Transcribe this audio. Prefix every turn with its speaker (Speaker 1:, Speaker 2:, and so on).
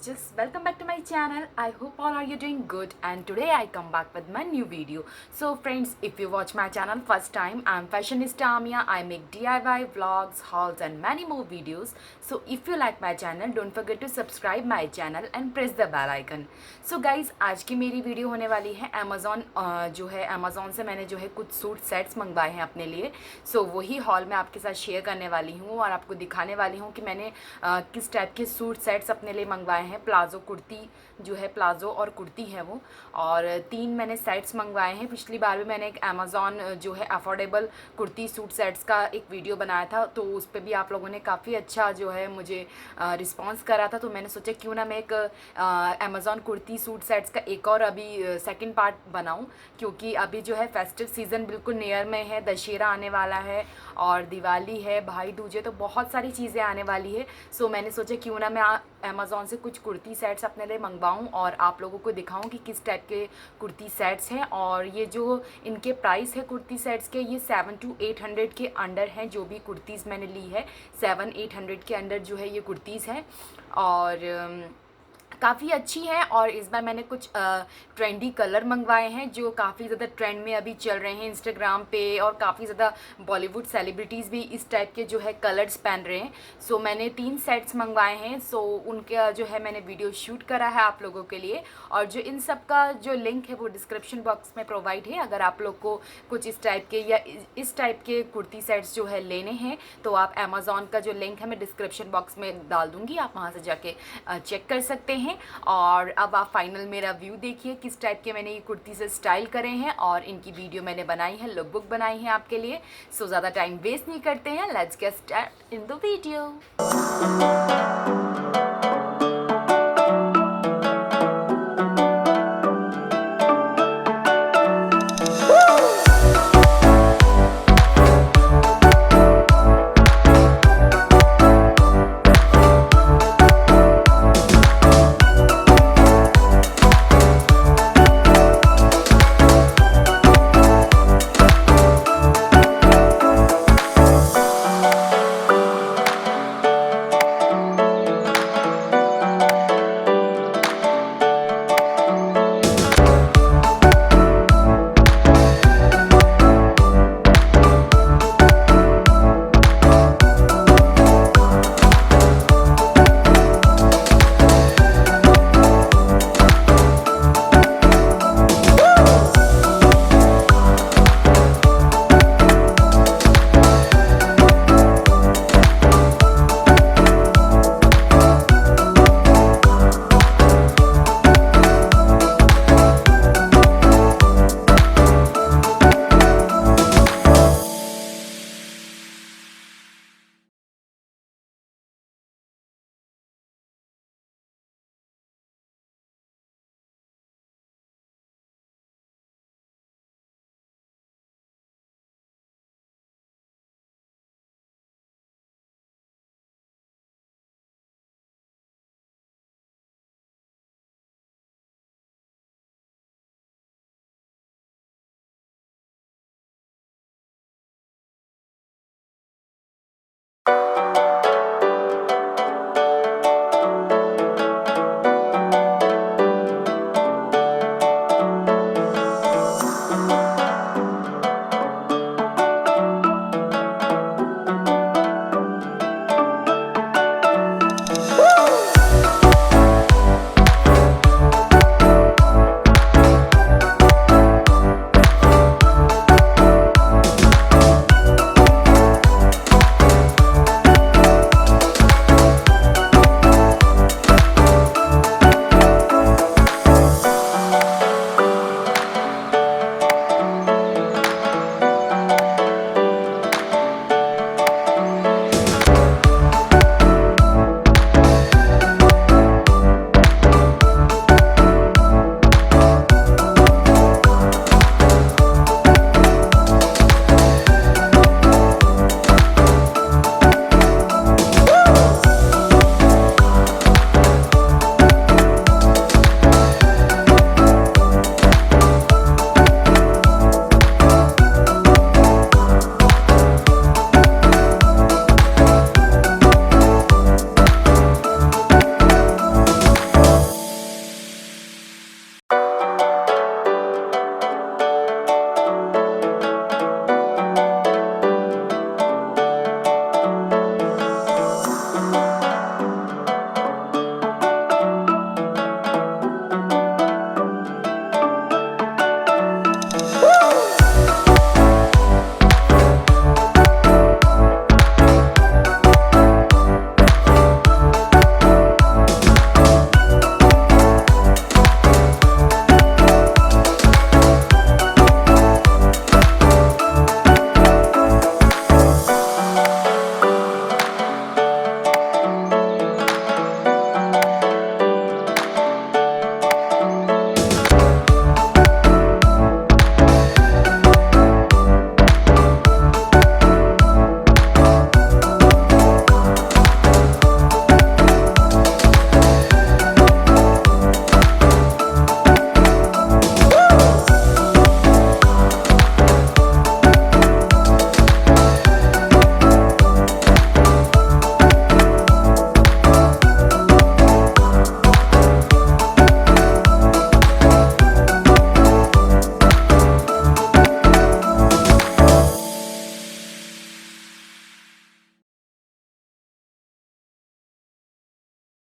Speaker 1: gorgeous, welcome back to my channel. I hope all are you doing good, and today I come back with my new video. So friends, if you watch my channel first time, I'm fashionista Amia. I make DIY vlogs, hauls and many more videos. So if you like my channel, don't forget to subscribe my channel and press the bell icon. So guys, आज की मेरी video होने वाली है Amazon से मैंने जो है कुछ सूट सेट्स मंगवाए हैं अपने लिए. सो वही हॉल मैं आपके साथ शेयर करने वाली हूँ और आपको दिखाने वाली हूँ कि मैंने किस टाइप के सूट सेट्स अपने लिए मंगवाए हैं. प्लाज़ो कुर्ती जो है, प्लाज़ो और कुर्ती है वो, और 3 मैंने सेट्स मंगवाए हैं. पिछली बार भी मैंने एक अमेज़ॉन जो है अफोर्डेबल कुर्ती सूट सेट्स का एक वीडियो बनाया था, तो उस पर भी आप लोगों ने काफ़ी अच्छा जो है मुझे रिस्पांस करा था. तो मैंने सोचा क्यों ना मैं एक अमेज़ॉन कुर्ती सूट सेट्स का एक और अभी सेकंड पार्ट बनाऊं, क्योंकि अभी जो है फेस्टिव सीज़न बिल्कुल नियर में है. दशहरा आने वाला है और दिवाली है, भाई दूज है, तो बहुत सारी चीज़ें आने वाली है. सो मैंने सोचा क्यों ना मैं अमेज़ॉन से कुछ कुर्ती सेट्स अपने लिए मंगवाऊं और आप लोगों को दिखाऊं कि किस टाइप के कुर्ती सेट्स हैं. और ये जो इनके प्राइस है कुर्ती सेट्स के, ये 700 to 800 के अंडर हैं. जो भी कुर्तीज़ मैंने ली है 700-800 के अंडर जो है ये कुर्तीज़ हैं और काफ़ी अच्छी है. और इस बार मैंने कुछ ट्रेंडी कलर मंगवाए हैं जो काफ़ी ज़्यादा ट्रेंड में अभी चल रहे हैं इंस्टाग्राम पे, और काफ़ी ज़्यादा बॉलीवुड सेलिब्रिटीज़ भी इस टाइप के जो है कलर्स पहन रहे हैं. सो मैंने 3 सेट्स मंगवाए हैं. सो उनका जो है मैंने वीडियो शूट करा है आप लोगों के लिए, और जो इन सब का जो लिंक है वो डिस्क्रिप्शन बॉक्स में प्रोवाइड है. अगर आप लोग को कुछ इस टाइप के या इस टाइप के कुर्ती सेट्स जो है लेने हैं, तो आप अमेज़ॉन का जो लिंक है मैं डिस्क्रिप्शन बॉक्स में डाल दूँगी, आप वहाँ से जाके चेक कर सकते हैं. और अब आप फाइनल मेरा व्यू देखिए किस टाइप के मैंने ये कुर्ती से स्टाइल करे हैं, और इनकी वीडियो मैंने बनाई है, लुक बुक बनाई है आपके लिए. सो ज़्यादा टाइम वेस्ट नहीं करते हैं, let's get start in the video.